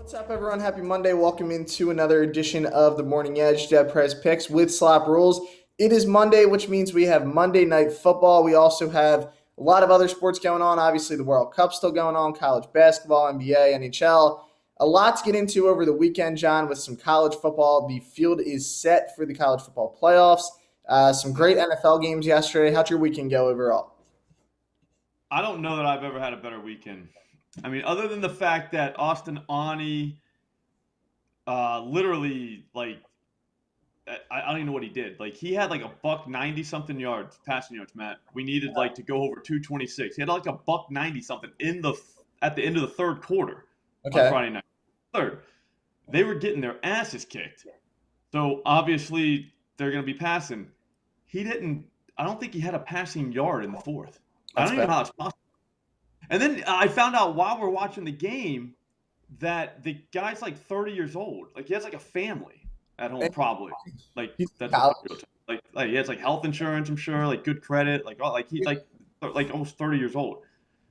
What's up, everyone? Happy Monday. Welcome into another edition of the Morning Edge DeadPresPicks with SlopRules. It is Monday, which means we have Monday Night Football. We also have a lot of other sports going on. Obviously, the World Cup still going on, college basketball, NBA, NHL. A lot to get into over the weekend, John, with some college football. The field is set for the college football playoffs. Some great NFL games yesterday. How'd your weekend go overall? I don't know that I've ever had a better weekend. I mean, other than the fact that Austin Ani literally, like, I don't even know what he did. Like, he had like a buck 90 something yards, passing yards, Matt. We needed like to go over 226. He had like a buck 90 something at the end of the third quarter on Okay. Friday night. Third, they were getting their asses kicked. So obviously they're going to be passing. He didn't. I don't think he had a passing yard in the fourth. I That's don't even bad. know how it's possible. And then I found out while we're watching the game that the guy's like 30 years old. Like he has like a family at home, And probably. Like he's in that's what the college. real time. Like he has like health insurance, I'm sure, like good credit, like all like he's like almost 30 years old.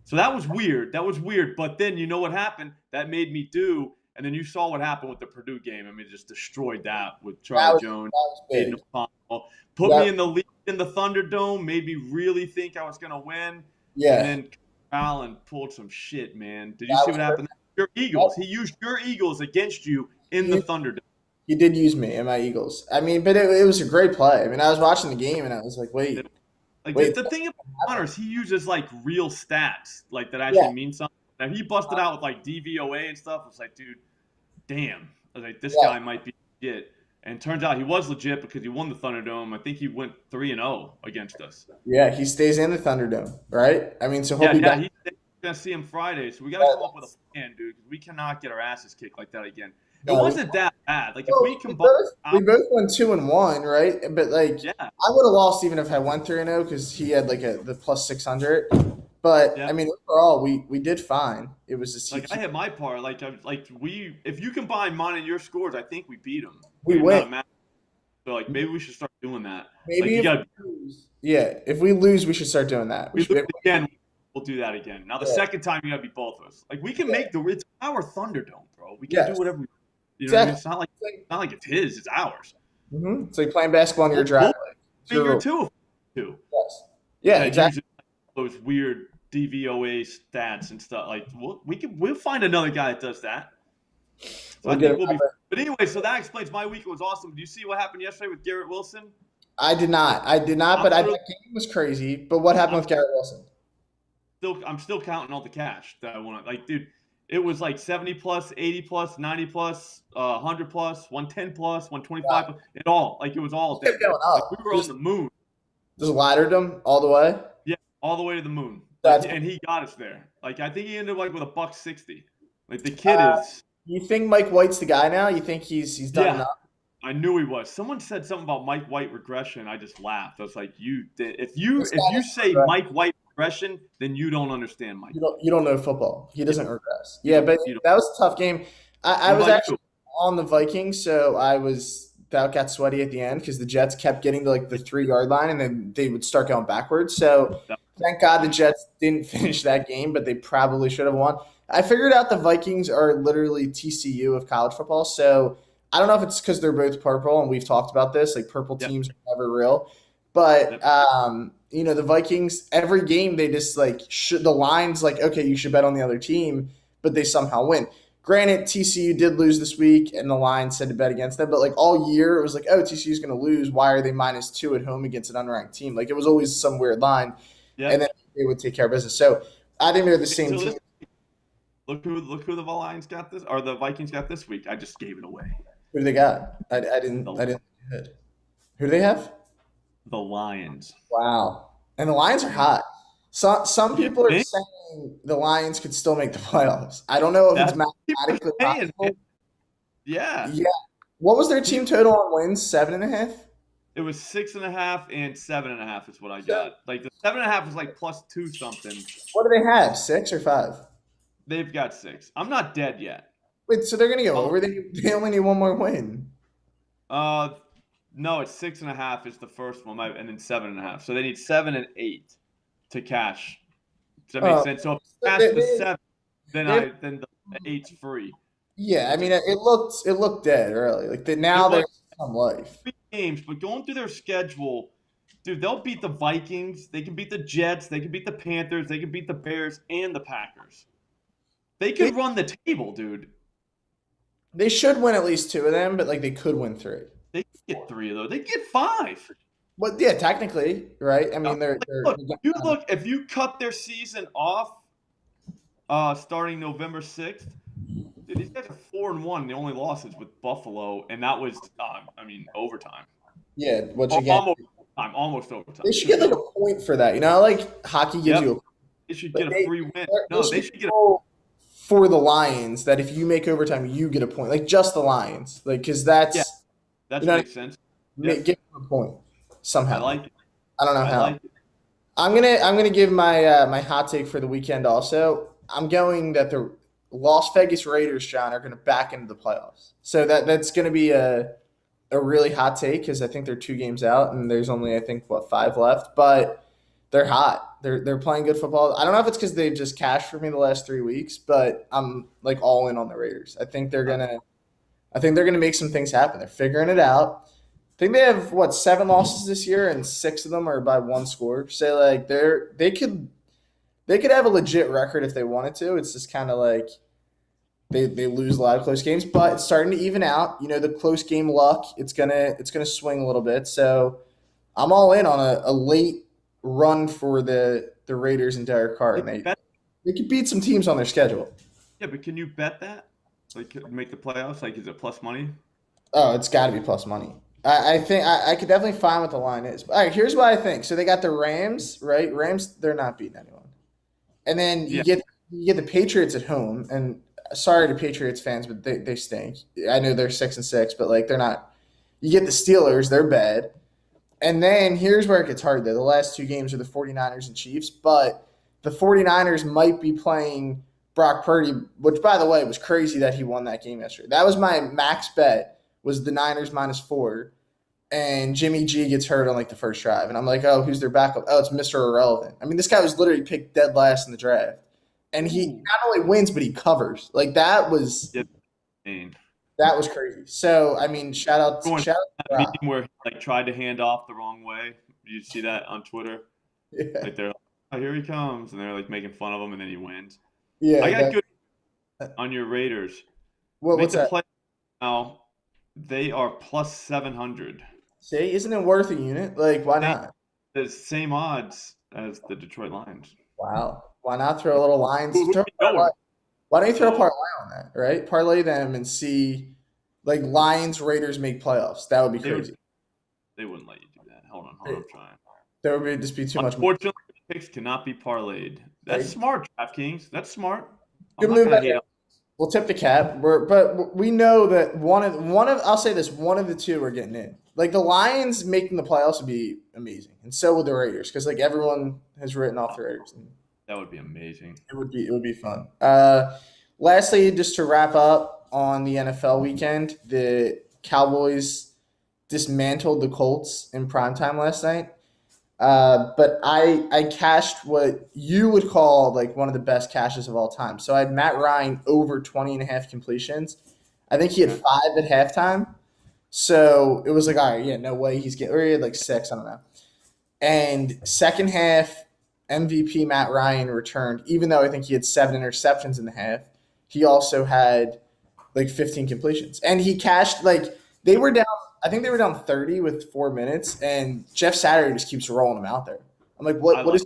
So that was weird. That was weird. But then you know what happened? That made me do. And then you saw what happened with the Purdue game. I mean, just destroyed that with That Charlie was, Jones, that was Aiden big. O'Connell, put me Yep. in the lead in the Thunderdome, made me really think I was gonna win. And Yeah. then Allen pulled some shit, man. Did you That see was what happened? Your Eagles. He used your Eagles against you in the crazy. Thunderdome. He did use me and my Eagles. I mean, but it was a great play. I mean, I was watching the game and I was like, Like wait, the thing about Connor is he uses like real stats, like that yeah, actually mean something. Now he busted out with like DVOA and stuff. I was like, dude, damn. I was like, this yeah, guy might be legit. And turns out he was legit because he won the Thunderdome. I think he went 3-0 against us. yeah. He stays in the Thunderdome, right? I mean, so he'll Yeah, be yeah. back. He's gonna see him Friday, so we got to come up with a plan, dude. Because we cannot get our asses kicked like that again. It No, wasn't that bad. Like if we well, combine, we both went 2-1, right? But like, yeah, I would have lost even if I went 3-0 because he had like the plus 600. But yeah. I mean, overall, we did fine. It was just Like I hit my part. Like we, if you combine mine and your scores, I think we beat them. we Like I'm not win. a math, so like maybe we should start doing that. Like Maybe you if got we lose, yeah, if we lose, we should start doing that. We we should lose be, again, we'll do that again. Now the yeah, second time you got to be both of us. Like we can yeah, make it's our Thunderdome, bro. We can do yes, whatever. You know what I mean? exactly. It's not like it's his. It's ours. It's like playing basketball in your We'll driveway. It's be your here rule. too. Yes. Yeah, That exactly. uses those weird DVOA stats and stuff. Like we'll find another guy that does that. So We'll I get think it. we'll be. But anyway, so that explains my week. It was awesome. Do you see what happened yesterday with Garrett Wilson? I did not. I did not, I'm but literally, that game was crazy. But what happened I'm with Garrett Wilson? I'm still counting all the cash that I want. Like, dude, it was like 70 plus, 80 plus, 90 plus, 100 plus, 110 plus, 125 Wow. plus. It all like it was all Just kept there. going Like we up. were on the moon. Just laddered him all the way. Yeah, all the way to the moon. Like, That's and he got us there. Like, I think he ended up like with a buck 60. Like the kid uh, is. you think Mike White's the guy now? You think he's done Yeah, enough? I knew he was. Someone said something about Mike White regression. I just laughed. I was like, if you This if guy you doesn't say regress. Mike White regression, then you don't understand Mike White. You don't know football. He Yeah, doesn't regress. you Yeah, don't. but You don't. that was a tough game. I What was about actually you? on the Vikings, so I was that got sweaty at the end because the Jets kept getting to like the 3 yard line and then they would start going backwards. So That- thank God the Jets didn't finish that game, but they probably should have won. I figured out the Vikings are literally TCU of college football. So I don't know if it's because they're both purple, and we've talked about this. Like purple Yep. teams are never real, but Yep. the Vikings every game they just like the lines like okay you should bet on the other team, but they somehow win. Granted, TCU did lose this week, and the line said to bet against them. But like all year, it was like, oh, TCU's going to lose. Why are they -2 at home against an unranked team? Like it was always some weird line, and then Yep. they would take care of business. So I think they're the Okay, same so team. look who the Lions got this or the Vikings got this week. I just gave it away. Who do they got? The I didn't. Who do they have? the Lions. Wow. And the Lions are hot. Some You people are think? saying the Lions could still make the playoffs. I don't know if it's That's what people mathematically are saying, man. possible. Yeah. Yeah. What was their team People, total on wins? 7.5? it was 6.5 and 7.5 is what I So got. Like the 7.5 is like plus two something. what do they have? 6 or 5? They've got 6. I'm not dead yet. Wait, so they're gonna go Oh, over. They only need one more win. uh, no, it's 6.5 is the first one, and then 7.5. So they need 7 and 8 to cash. Does that make Oh, sense? So if so they cash the 7, then they have then the eight's free. Yeah, I It's mean, like it looked dead early. Like it now was there's some life. 3 games, but going through their schedule, dude, they'll beat the Vikings. They can beat the Jets. They can beat the Panthers. They can beat the Bears and the Packers. They They could run the table, dude. they should win at least two of them, but like they could win three. They could get 3 of those. They could get 5. But yeah, technically, right? I mean, Like, look, they're you look if you cut their season off starting November 6th, dude, these guys are 4-1. The only losses with Buffalo, and that was, overtime. yeah. Which Al- again, Almost overtime. Almost they overtime. should It was get like close. a point for that. You know, like hockey gives Yep. you a They should but get a free win. they No, should they get should a get a. goal for the Lions that if you make overtime, you get a point. Like just the Lions, like because Yeah, that's you that know makes sense. Yep. give them a point I somehow. like it. I don't know I how. like it. I'm gonna give my hot take for the weekend. Also, I'm going that the Las Vegas Raiders, John, are going to back into the playoffs. So that's going to be a really hot take because I think they're 2 games out and there's only I think what 5 left, but they're hot. They're playing good football. I don't know if it's because they've just cashed for me the last 3 weeks, but I'm like all in on the Raiders. I think they're gonna make some things happen. They're figuring it out. I think they have what 7 losses this year, and 6 of them are by one score. So like they could have a legit record if they wanted to. It's just kind of like they lose a lot of close games, but it's starting to even out. You know, the close game luck, it's gonna swing a little bit. So I'm all in on a late run for the Raiders and Derek Carr, Can and you they bet- they could beat some teams on their schedule. Yeah, but can you bet that? Like, make the playoffs? Like, is it plus money? Oh, it's got to be plus money. I think I could definitely find what the line is. All right, here's what I think. So they got the Rams, right? Rams, they're not beating anyone. And then you Yeah. get the Patriots at home. And sorry to Patriots fans, but they stink. I know they're 6-6, but like they're not. You get the Steelers, they're bad. And then here's where it gets hard though. The last 2 games are the 49ers and Chiefs, but the 49ers might be playing Brock Purdy, which by the way was crazy that he won that game yesterday. That was my max bet was the Niners -4 and Jimmy G gets hurt on like the first drive. And I'm like, oh, who's their backup? Oh, it's Mr. Irrelevant. I mean, this guy was literally picked dead last in the draft. And he Ooh. not only wins, but he covers. Like Yeah. Man. that was crazy. So I mean, Going shout that out to Brock. meme where he like tried to hand off the wrong way. You see that on Twitter? Yeah. Like they're like, oh, here he comes, and they're like making fun of him, and then he wins. I Yeah. got good on your Raiders. Make What's the that? play now. They are plus 700. See, isn't it worth a unit? Like, why Same, not? the same odds as the Detroit Lions. Wow. Why not throw a little lines? Who Throw you a parlay. know? Why don't you throw a So parlay on that, right? Parlay them and see like Lions Raiders make playoffs. That would be they would crazy. they wouldn't let you do that. Hold on, I'm trying. There would just be too much money. Unfortunately, picks cannot be parlayed. That's Right? smart, DraftKings. That's smart. I'm Good not move. gonna hate on. We'll tip the cap. But we know that one of I'll say this, one of the two are getting in. Like the Lions making the playoffs would be amazing, and so would the Raiders because like everyone has written off the Raiders. And That would be amazing. it would be fun. Lastly, just to wrap up on the NFL weekend, the Cowboys dismantled the Colts in primetime last night. But I cashed what you would call like one of the best cashes of all time. So I had Matt Ryan over 20.5 completions. I think he had Okay. 5 at halftime. So it was like, all right, yeah, no way he's getting, or he had like 6, I don't know. And second half, MVP Matt Ryan returned, even though I think he had 7 interceptions in the half. He also had like 15 completions. And he cashed, like, they were down, I think they were down 30 with 4 minutes, and Jeff Saturday just keeps rolling them out there. I'm like, I what like. is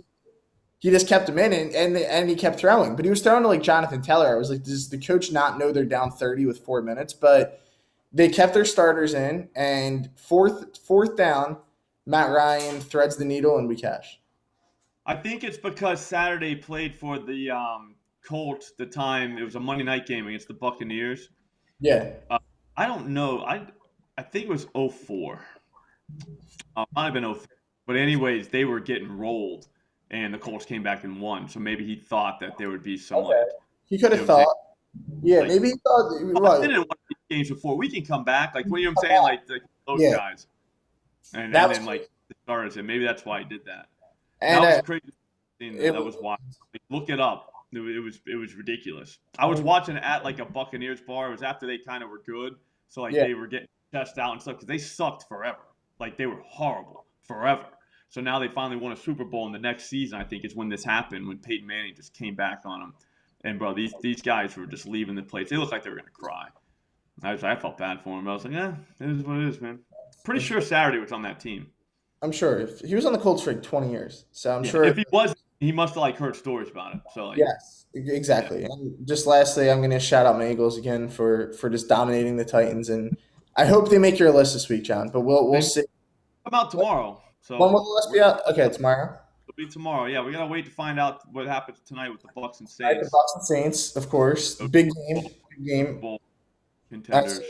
he just kept him in and he kept throwing. But he was throwing to like Jonathan Taylor. I was like, does the coach not know they're down 30 with 4 minutes? But they kept their starters in, and fourth down, Matt Ryan threads the needle and we cash. I think it's because Saturday played for the Colts. The time it was a Monday night game against the Buccaneers. Yeah. I don't know. I think it was 04. Might have been 03. But anyways, they were getting rolled, and the Colts came back and won. So maybe he thought that there would be some Okay. like, He could you have know what I'm saying? thought. Yeah, Like, maybe he thought I've been right. in one of these games before. We can come back. Like, what you know what I'm saying? Like those Yeah. guys. And That was then like the starters, and maybe that's why he did that. That and was crazy. it That was wild. Like, look it up. It was ridiculous. I was watching at like a Buccaneers bar. It was after they kind of were good, so like Yeah. they were getting chest out and stuff because they sucked forever. Like they were horrible forever. So now they finally won a Super Bowl, and the next season I think is when this happened, when Peyton Manning just came back on them. And bro, these guys were just leaving the place. They looked like they were gonna cry. I felt bad for them. I was like, yeah, it is what it is, man. Pretty sure Saturday was on that team. I'm sure if he was on the Colts for like 20 years, so I'm Yeah, sure. if he was, he must have like heard stories about it. So like, Yes, yeah. exactly. And just lastly, I'm going to shout out my Eagles again for just dominating the Titans, and I hope they make your list this week, John. But we'll They see. come out tomorrow. When will So the list be out? Okay, tomorrow. it'll be tomorrow. Yeah, we gotta wait to find out what happens tonight with the Bucks and All right, the Saints. Bucks and Saints, of course. Big game. Big Super game. Bowl contenders.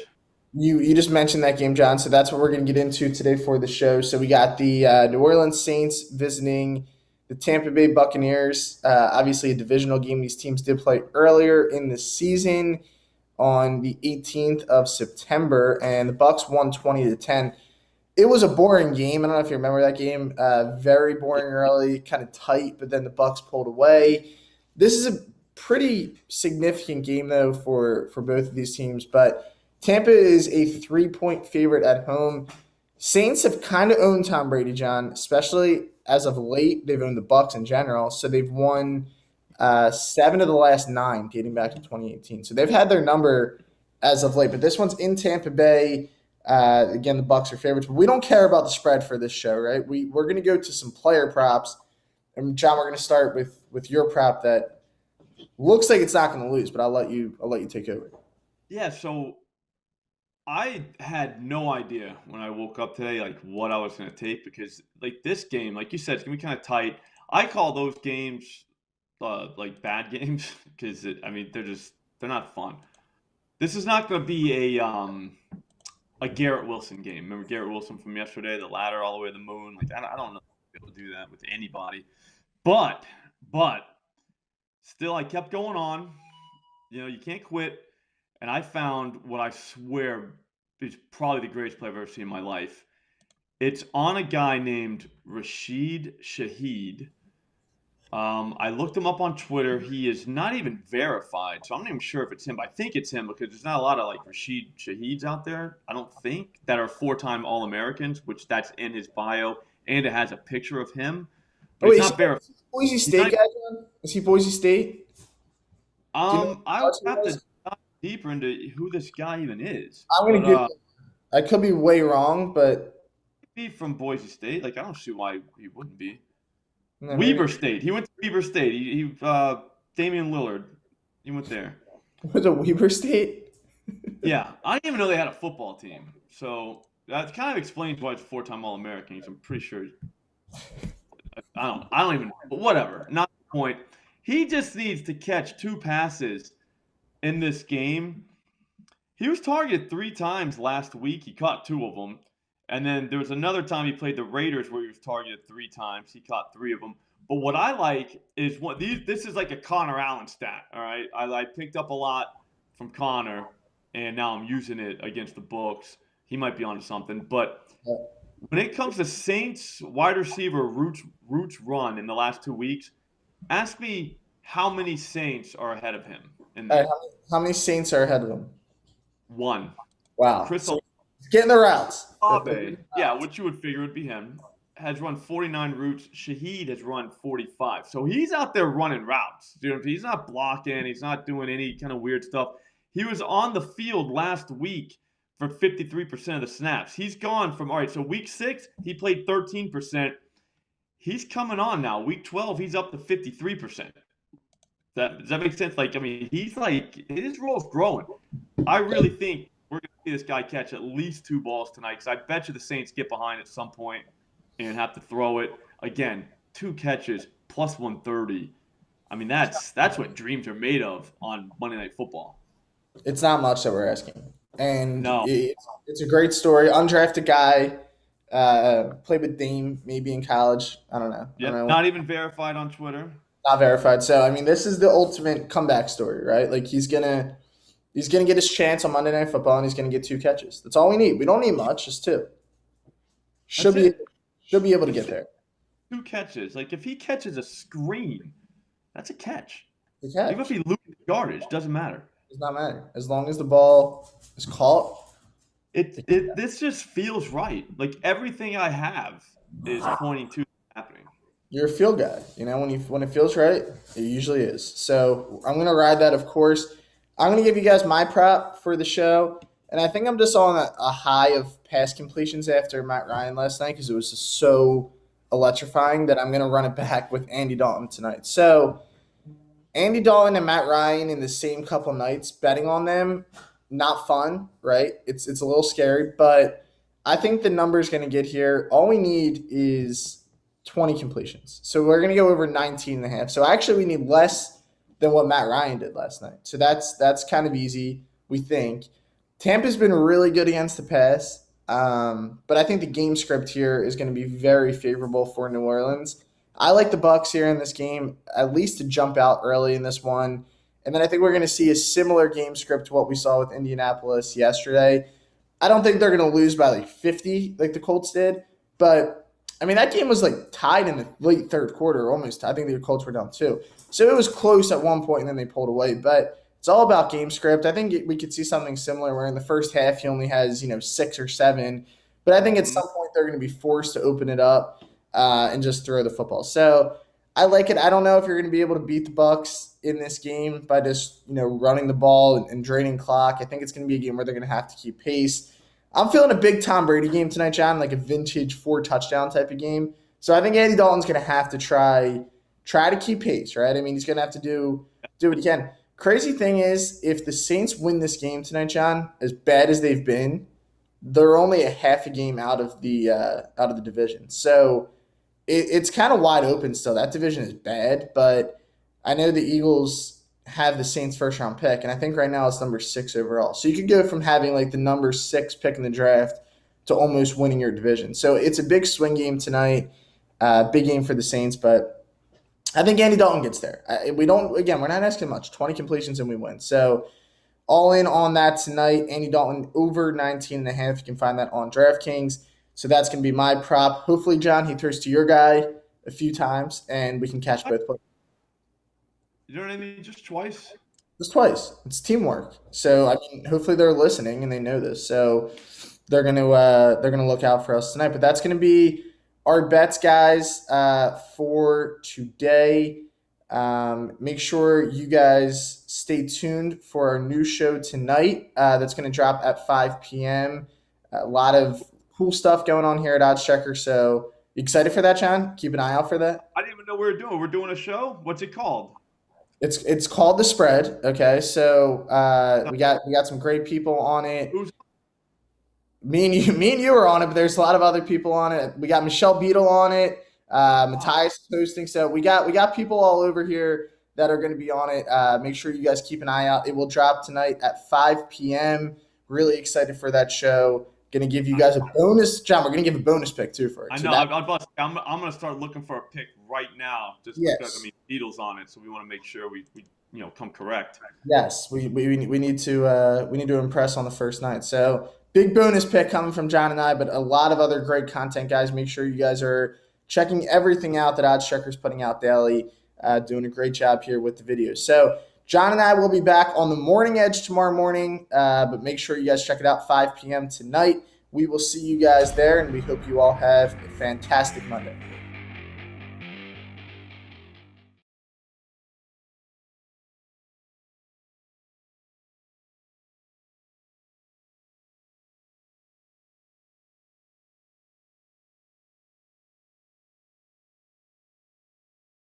You just mentioned that game, John. So that's what we're going to get into today for the show. So we got the New Orleans Saints visiting the Tampa Bay Buccaneers. Obviously, a divisional game. These teams did play earlier in the season on the 18th of September, and the Bucks won 20-10. It was a boring game. I don't know if you remember that game. Very boring early, kind of tight, but then the Bucks pulled away. This is a pretty significant game though for both of these teams, but Tampa is a 3-point favorite at home. Saints have kind of owned Tom Brady, John, especially as of late. They've owned the Bucks in general, so they've won 7 of the last 9 dating back to 2018. So they've had their number as of late, but this one's in Tampa Bay. Again, the Bucks are favorites, but we don't care about the spread for this show, right? We're going to go to some player props, and John, we're going to start with your prop that looks like it's not going to lose, but I'll let you take over. Yeah, so I had no idea when I woke up today like what I was gonna take because like this game, like you said, it's gonna be kind of tight. I call those games like bad games because I mean they're not fun. This is not gonna be a Garrett Wilson game. Remember Garrett Wilson from yesterday, the ladder all the way to the moon? Like I don't know if I'll be able to do that with anybody. But still I kept going on. You know, you can't quit. And I found what I swear is probably the greatest play I've ever seen in my life. It's on a guy named Rashid Shaheed. I looked him up on Twitter. He is not even verified, so I'm not even sure if it's him. But I think it's him because there's not a lot of like Rashid Shaheeds out there, I don't think, that are 4-time All-Americans, which that's in his bio, and it has a picture of him. But it's not verified. Boise State guy, John? Is he Boise State? I would have to dive deeper into who this guy even is. I'm going to give I could be way wrong, but Be from Boise State. Like I don't see why he wouldn't be. no, Weber State. He went to Weber State. He Damian Lillard. He went there. was it Weber State? Yeah, I didn't even know they had a football team. So that kind of explains why it's 4-time All-American. I'm pretty sure. I don't even. But whatever. Not the point. He just needs to catch 2 passes in this game. He was targeted 3 times last week. He caught 2 of them. And then there was another time he played the Raiders where he was targeted 3 times. He caught 3 of them. But what I like is this is like a Connor Allen stat, all right? I picked up a lot from Connor, and now I'm using it against the books. He might be onto something. But when it comes to Saints wide receiver routes run in the last 2 weeks, ask me how many Saints are ahead of him. How many Saints are ahead of him? 1. Wow. Chris Getting the routes. Olave, yeah, what you would figure would be him, has run 49 routes. Shaheed has run 45. So he's out there running routes. Dude, he's not blocking. He's not doing any kind of weird stuff. He was on the field last week for 53% of the snaps. He's gone from, all right, so week 6, he played 13%. He's coming on now. Week 12, he's up to 53%. Does that make sense? Like, I mean, he's like, his role's growing. I really think we're going to see this guy catch at least 2 balls tonight because I bet you the Saints get behind at some point and have to throw it. Again, 2 catches plus 130. I mean, that's what dreams are made of on Monday Night Football. It's not much that we're asking. And No. it's a great story. Undrafted guy, played with Dame maybe in college. I don't know. Yeah, not even verified on Twitter. Not verified. So, I mean, this is the ultimate comeback story, right? Like, he's gonna get his chance on Monday Night Football, and he's gonna get 2 catches. That's all we need. We don't need much, just 2. Should be able to get there. 2 catches. Like, if he catches a screen, that's a catch. The Even catch. if he loses yardage, doesn't matter. Does not matter. As long as the ball is caught. This just feels right. Like everything I have is pointing to happening. You're a feel guy. When it feels right, it usually is. So I'm gonna ride that, of course. I'm gonna give you guys my prop for the show, and I think I'm just on a high of pass completions after Matt Ryan last night because it was just so electrifying that I'm gonna run it back with Andy Dalton tonight. So Andy Dalton and Matt Ryan in the same couple nights, betting on them, not fun, right? It's a little scary, but I think the number is going to get here. All we need is 20 completions. So we're going to go over 19 and a half. So actually we need less than what Matt Ryan did last night. So that's kind of easy, we think. Tampa's been really good against the pass, but I think the game script here is going to be very favorable for New Orleans. I like the Bucs here in this game, at least to jump out early in this one. And then I think we're going to see a similar game script to what we saw with Indianapolis yesterday. I don't think they're going to lose by like 50 like the Colts did. But, I mean, that game was like tied in the late third quarter almost. I think the Colts were down 2. So it was close at one point and then they pulled away. But it's all about game script. I think we could see something similar where in the first half he only has, 6 or 7. But I think at some point they're going to be forced to open it up and just throw the football. So I like it. I don't know if you're going to be able to beat the Bucs in this game by just running the ball and draining clock. I think it's going to be a game where they're going to have to keep pace. I'm feeling a big Tom Brady game tonight, John, like a vintage 4-touchdown type of game. So I think Andy Dalton's going to have to try to keep pace, right? I mean, he's going to have to do what he can. Crazy thing is, if the Saints win this game tonight, John, as bad as they've been, they're only a half a game out of the division. So it's kind of wide open still. That division is bad, but I know the Eagles have the Saints first round pick, and I think right now it's number 6 overall. So you could go from having like the number 6 pick in the draft to almost winning your division. So it's a big swing game tonight, big game for the Saints, but I think Andy Dalton gets there. We're not asking much, 20 completions and we win. So all in on that tonight, Andy Dalton over 19.5. You can find that on DraftKings. So that's going to be my prop. Hopefully, John, he throws to your guy a few times, and we can catch both players. You know what I mean? Just twice. Just twice. It's teamwork. So I mean, hopefully they're listening and they know this. So they're gonna look out for us tonight. But that's gonna be our bets, guys, for today. Make sure you guys stay tuned for our new show tonight. That's gonna drop at 5 p.m. A lot of cool stuff going on here at OddsChecker. So you excited for that, John? Keep an eye out for that. I didn't even know we were doing. We're doing a show. What's it called? It's called The Spread. Okay, so we got some great people on it. Me and you are on it, but there's a lot of other people on it. We got Michelle Beadle on it. Matthias is hosting. So we got people all over here that are going to be on it. Make sure you guys keep an eye out. It will drop tonight at 5 p.m. Really excited for that show. Going to give you guys a bonus. John, we're going to give a bonus pick too for it. I So know. I'm going to start looking for a pick right now, just because Beatles on it, so we want to make sure we come correct. Yes, we need to impress on the first night. So big bonus pick coming from John and I, but a lot of other great content, guys. Make sure you guys are checking everything out that OddsChecker's putting out daily. Doing a great job here with the videos. So John and I will be back on the Morning Edge tomorrow morning, but make sure you guys check it out 5 p.m. tonight. We will see you guys there, and we hope you all have a fantastic Monday.